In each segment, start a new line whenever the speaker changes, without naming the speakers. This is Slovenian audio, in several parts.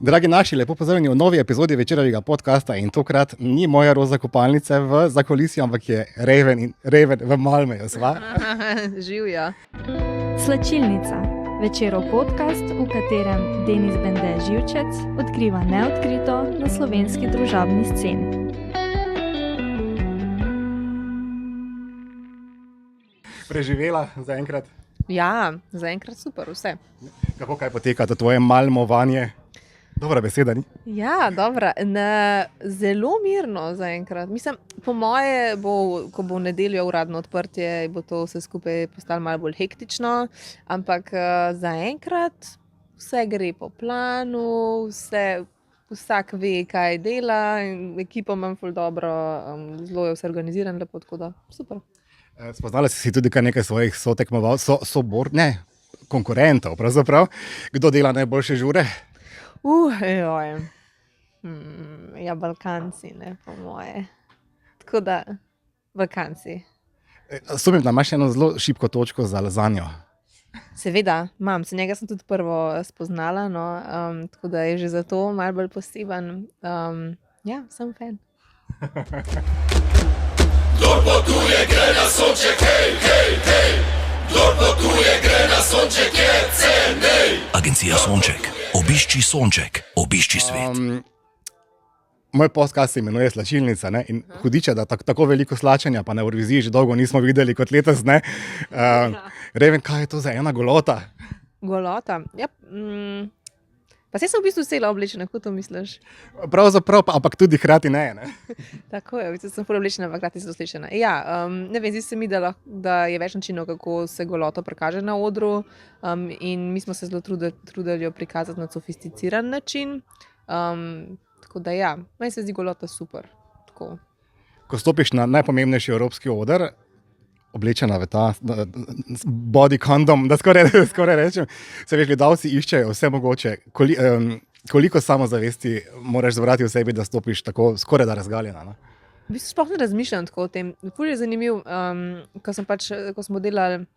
Dragi naši, lepo pozdravljeni v novi epizodi večerovega podcasta in tokrat ni moja roza kopalnice v zakulisju, ampak je Raven v Malmeju.
Živja.
Slačilnica, večerov podcast, v katerem Denis Bende Živčec odkriva neodkrito na slovenski družabni sceni.
Preživela zaenkrat?
Ja, zaenkrat super, vse.
Kako kaj poteka to tvoje malmovanje? Dobra beseda, ni?
Ja, dobra. Zelo mirno zaenkrat. Mislim, po moje bo, ko bo v nedeljo uradno odprtje, bo to vse skupaj postalo malo bolj hektično, ampak zaenkrat vse gre po planu, vsak ve, kaj dela, in ekipo imam ful dobro, zelo je vse organiziran, lepo, tako da super.
Spoznala si tudi kar nekaj svojih konkurentov, pravzaprav. Kdo dela najboljše žure?
Ja, Balkanci, ne, po moje. Tako da, Balkanci.
Sumim, da imaš eno zelo šibko točko za lazanjo.
Seveda, imam. Se njega sem tudi prvo spoznala, no, tako da je že zato malo bolj poseben. Ja, sem fan.
Kdor potuje, gre na sonček, hej, hej, hej. Kdor potuje, gre na sonček, je cenej.
Agencija Sonček. Obišči Sonček. Obišči svet.
Moj podcast se imenuje Slačilnica, ne? In hudiče, da tako veliko slačenja pa na Euroviziji že dolgo nismo videli kot letos, ne? Raven, kaj je to za ena golota?
Golota? Ja, pa saj sem v bistvu cela oblečena, kako to misliš?
Pravzaprav, ampak tudi hkrati ne.
Tako je, v bistvu sem ful oblečena, ampak hkrati sem oslečena. Ja, ne vem, zdi se mi, da je več načinov, kako se golota prikaže na odru, in mi smo se zelo trudili jo prikazati na sofisticiran način. Tako da ja, meni se zdi golota super. Tako.
Ko stopiš na najpomembnejši evropski oder, oblečena v ta body condom, da skoraj rečem, se veš, gledalci iščejo vse mogoče. Koliko samozavesti moraš zbrati v sebi, da stopiš tako skoraj da razgaljena? Ne?
V bistvu sploh ne razmišljam tako o tem. Ful je zanimiv, ko smo delali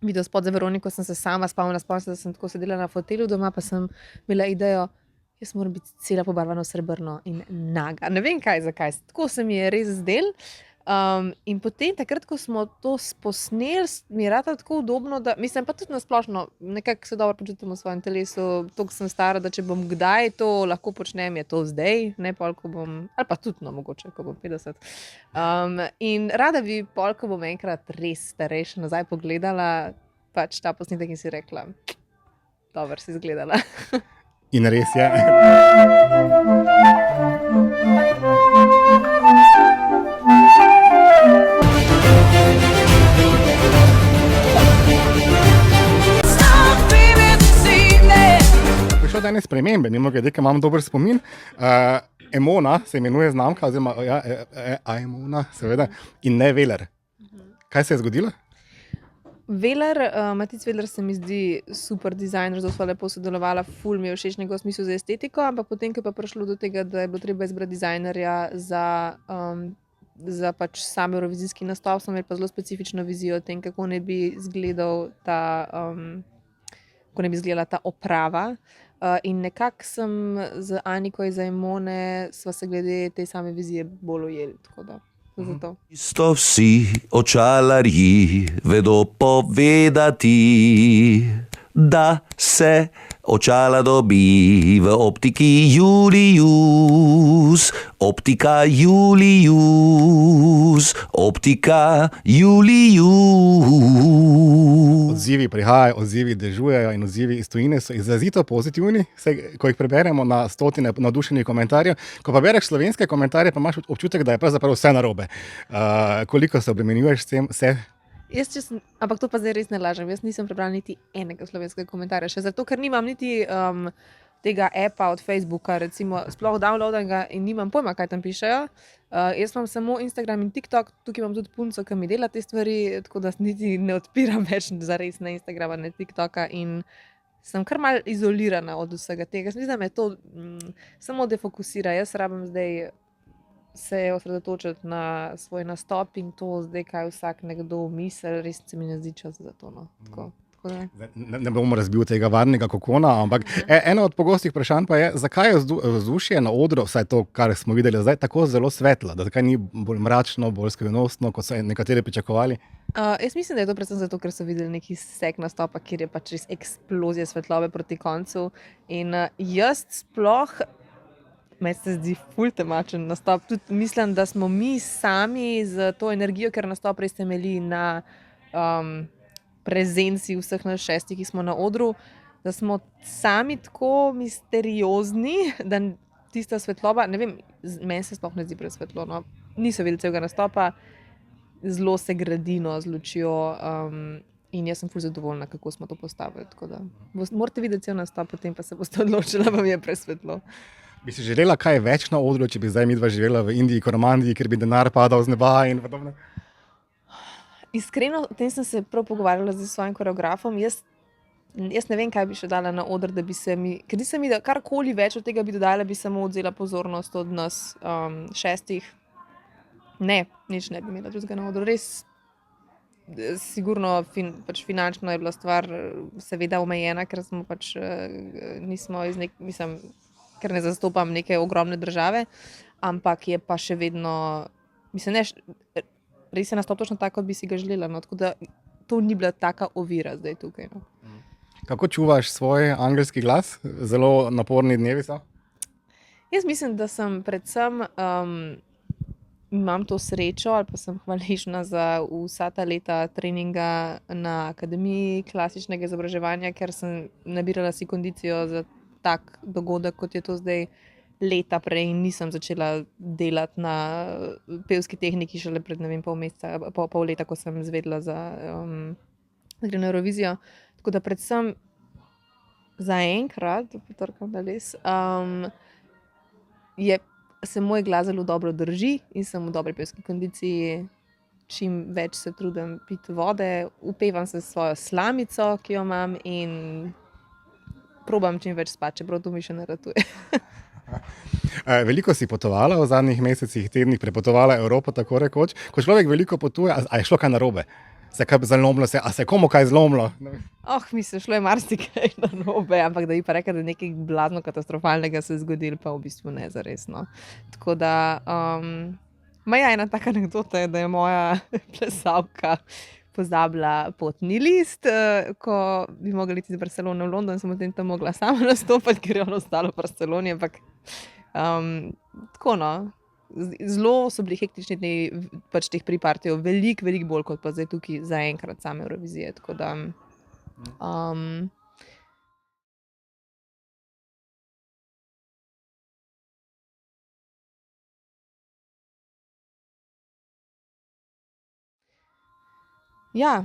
videospot za Veroniko, sem se sama spomnila, da sem tako sedela na fotelu doma, pa sem imela idejo, jaz moram biti cela pobarvana v srebrno in naga. Ne vem zakaj, tako se mi je res zdel. In potem, takrat, ko smo to posneli, mi je rata tako udobno, da mislim, pa tudi nasplošno, nekako se dobro počutim v svojem telesu, toliko sem stara, da če bom kdaj to lahko počnem, je to zdaj, ne pol, ko bom, ali pa tudi no, mogoče, ko bom 50. In rada bi pol, ko bom enkrat res starejša nazaj pogledala, pač ta posnetek in si rekla, dobro si izgledala.
In res je. Prišlo danes spremembe, mimogrede, ker imam dober spomin. Emona se imenuje znamka, oziroma Emona, seveda, in ne Veler. Kaj se je zgodilo?
Matic Veler se mi zdi super dizajner, zelo sva lepo sodelovala, ful mi je všeč njegov smisel za estetiko, ampak potem, ko je pa prišlo do tega, da je bilo treba izbrati dizajnerja za pač sam eurovizijski nastop, smo imeli pa zelo specifično vizijo o tem, kako ne bi izgledala ta oprava. In nekako sem z Aniko iz Emone sva se glede te same vizije bolj ujeli, tako da zato.
Isto vsi očalarji vedo povedati, da se očala dobi v optiki Julius. Optika Julius. Optika Julius.
Odzivi prihajajo, odzivi dežujejo in odzivi iz tujine so izrazito pozitivni, ko jih preberemo na stotine navdušenih komentarjev. Ko pa bereš slovenske komentarje, pa imaš občutek, da je pravzaprav vse narobe. Koliko se obremenjuješ s tem vse?
Ampak to pa zdaj res ne lažem. Jaz nisem prebrala niti enega slovenskega komentarja, še zato, ker nimam niti tega appa od Facebooka, recimo, sploh downloadanega in nimam pojma, kaj tam pišejo. Jaz imam samo Instagram in TikTok, tukaj imam tudi punco, ki mi dela te stvari, tako da niti ne odpiram več zares na Instagrama, ne TikToka in sem kar malo izolirana od vsega tega. Mislim, da me to samo defokusira. Jaz rabim zdaj se osredotočiti na svoj nastop in to zdaj, kaj vsak nekdo misli, res se mi ne zdi čas za to. No. Tako da.
Ne bom razbil tega varnega kokona, ampak eno od pogostih vprašanj pa je, zakaj je vzdušje na odru, vsaj to, kar smo videli zdaj, tako zelo svetlo, da zakaj ni bolj mračno, bolj skrivnostno, kot so nekateri pričakovali?
Jaz mislim, da je to predvsem zato, ker so videli neki sek nastopa, kjer je pač res eksplozija svetlobe proti koncu. In jaz sploh, meni se zdi ful temačen nastop. Tudi mislim, da smo mi sami z to energijo, ker nastop res temelji na prezenci vseh nas 6, ki smo na odru, da smo sami tako misteriozni, da tista svetloba, ne vem, meni se sploh ne zdi presvetlo. No. Niso videli celega nastopa, zelo se gradi z lučjo in jaz sem ful zadovoljna, kako smo to postavili. Tako da morate videti cel nastop, potem pa se boste odločili, da vam je presvetlo.
Bi si želela kaj več na odru, če bi zdaj midva živela v Indiji, Koromandiji, kjer bi denar padal z neba in podobno?
Iskreno, o tem sem se prav pogovarjala z svojim koreografom. Jaz ne vem, kaj bi še dala na oder, da bi se mi, ker se mi, da karkoli več od tega bi dodala, bi samo odzela pozornost od nas 6. Ne, nič ne bi imela drugega na odru. Res, sigurno pač finančno je bila stvar seveda omejena, ker smo pač nismo ker ne zastopam neke ogromne države, ampak je pa še vedno, res je nastop točno tako, kot bi si ga želela. No? Tako da to ni bila taka ovira zdaj tukaj. No?
Kako čuvaš svoj angelski glas? Zelo naporni dnevi so?
Jaz mislim, da sem predvsem imam to srečo ali pa sem hvaležna za vsa ta leta treninga na Akademiji klasičnega izobraževanja, ker sem nabirala si kondicijo za tak dogodek, kot je to zdaj leta prej in nisem začela delati na pevski tehniki šele pred, ne vem, pol leta, ko sem izvedela za gre na Eurovizijo. Tako da predvsem zaenkrat, potrkam da les, se moj glas zelo dobro drži in sem v dobri pevski kondiciji. Čim več se trudim piti vode, upevam se svojo slamico, ki jo imam in probam čim več spati, čeprav to mi še ne ratuje.
Veliko si potovala v zadnjih mesecih, tednih, prepotovala Evropo, tako rekoč. Ko človek veliko potuje, a je šlo kaj narobe? Se je kaj zalomilo, a se je komu kaj zlomilo?
Mislim, šlo je marsikaj narobe, ampak da bi pa rekla, da nekaj blazno katastrofalnega se je zgodilo, pa v bistvu ne zares. No. Tako da, ena taka anekdota je, da je moja plesalka pozabila potni list, ko bi mogla iti iz Barcelone v London, sem potem tam mogla sama nastopati, ker je ono ostalo v Barceloni, ampak tako no. Zelo so bili hektični dni pač teh pripartijev, veliko bolj kot pa zdaj tukaj zaenkrat same Eurovizije, tako da ja,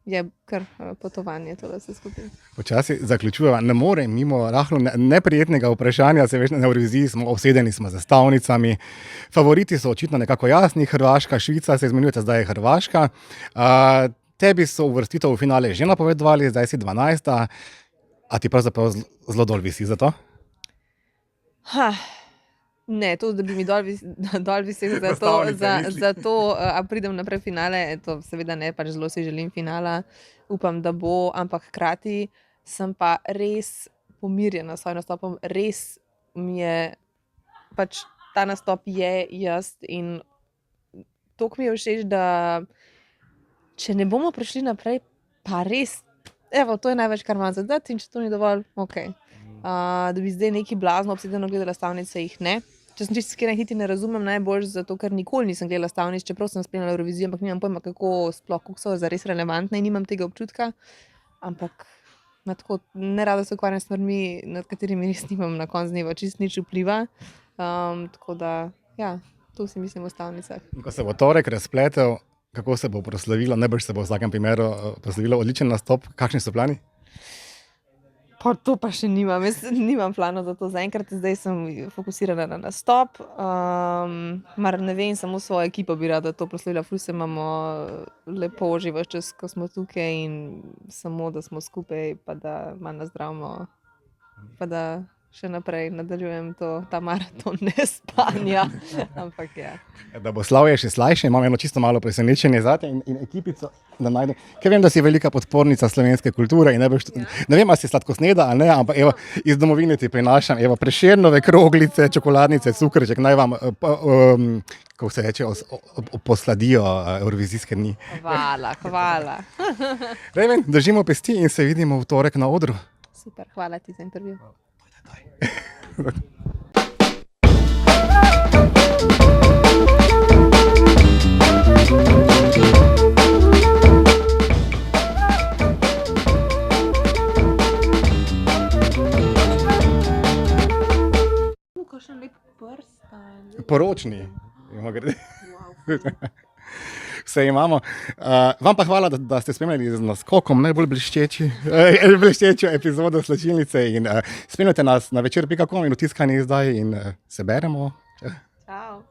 je kar potovanje tole vse skupaj.
Počasi zaključujeva, ne morem mimo rahlo neprijetnega vprašanja, se veš, na Euroviziji smo obsedeni z zastavnicami. Favoriti so očitno nekako jasni, Hrvaška, Švica, se izmenjujete, zdaj je Hrvaška. Tebi so uvrstitev v finale že napovedovali, zdaj si 12. A ti pravzaprav zelo dol visi za to?
Ne, to, da bi mi dol visel za to, a pridem naprej v finale, to seveda ne, pač zelo si želim finala, upam, da bo, ampak hkrati sem pa res pomirjena s svojim nastopom, res mi je, pač ta nastop je jaz in toliko mi je všeč, da če ne bomo prišli naprej, pa res, evo, to je največ, kar imam zadati in če to ni dovolj, okej. Da bi zdaj neki blazno obsedeno gledala stavnice, jih ne. Če sem čisto iskrena, niti ne razumem najbolj zato, ker nikoli nisem gledala stavnic, čeprav sem spremljala Eurovizijo, ampak nimam pojma, kako so zares relevantne in nimam tega občutka. Ampak tako nerada se ukvarjam s stvarmi, nad katerimi res nimam na koncu dneva čisto nič vpliva. Tako da, ja, to si mislim o stavnicah.
Ko se bo torek razpletel, kako se bo proslavilo, najbrž se bo v vsakem primeru proslavilo odličen nastop, kakšni so plani?
Pa to pa še nimam, jaz nimam plana za to zaenkrat, zdaj sem fokusirana na nastop, mar ne vem, samo svojo ekipo bi rada to proslavila, ful se imamo lepo že ves čas, ko smo tukaj in samo, da smo skupaj, pa da malo nazdravimo, pa da še naprej nadaljujem ta maraton nespanja. Ampak ja.
Da bo slavje še slajše, imam eno čisto malo presenečenje zate in ekipico, da najdem. Ker vem, da si velika podpornica slovenske kulture in ne vem, ali si sladkosneda ali ne, ampak evo, iz domovine ti prinašam, evo, Prešernove kroglice, čokoladnice, cukrček, naj vam, kako se reče, posladijo Evrovizijske dni.
Hvala.
Raven, držimo pesti in se vidimo v torek na odru.
Super, hvala ti za intervju. Kakšen lep prstan.
Poročni. Vse imamo. Vam pa hvala, da ste spremljali z naskokom najbolj bleščečo epizodo Slačilnice in spremljate nas na večer.com in v tiskani izdaji in se beremo.
Čau.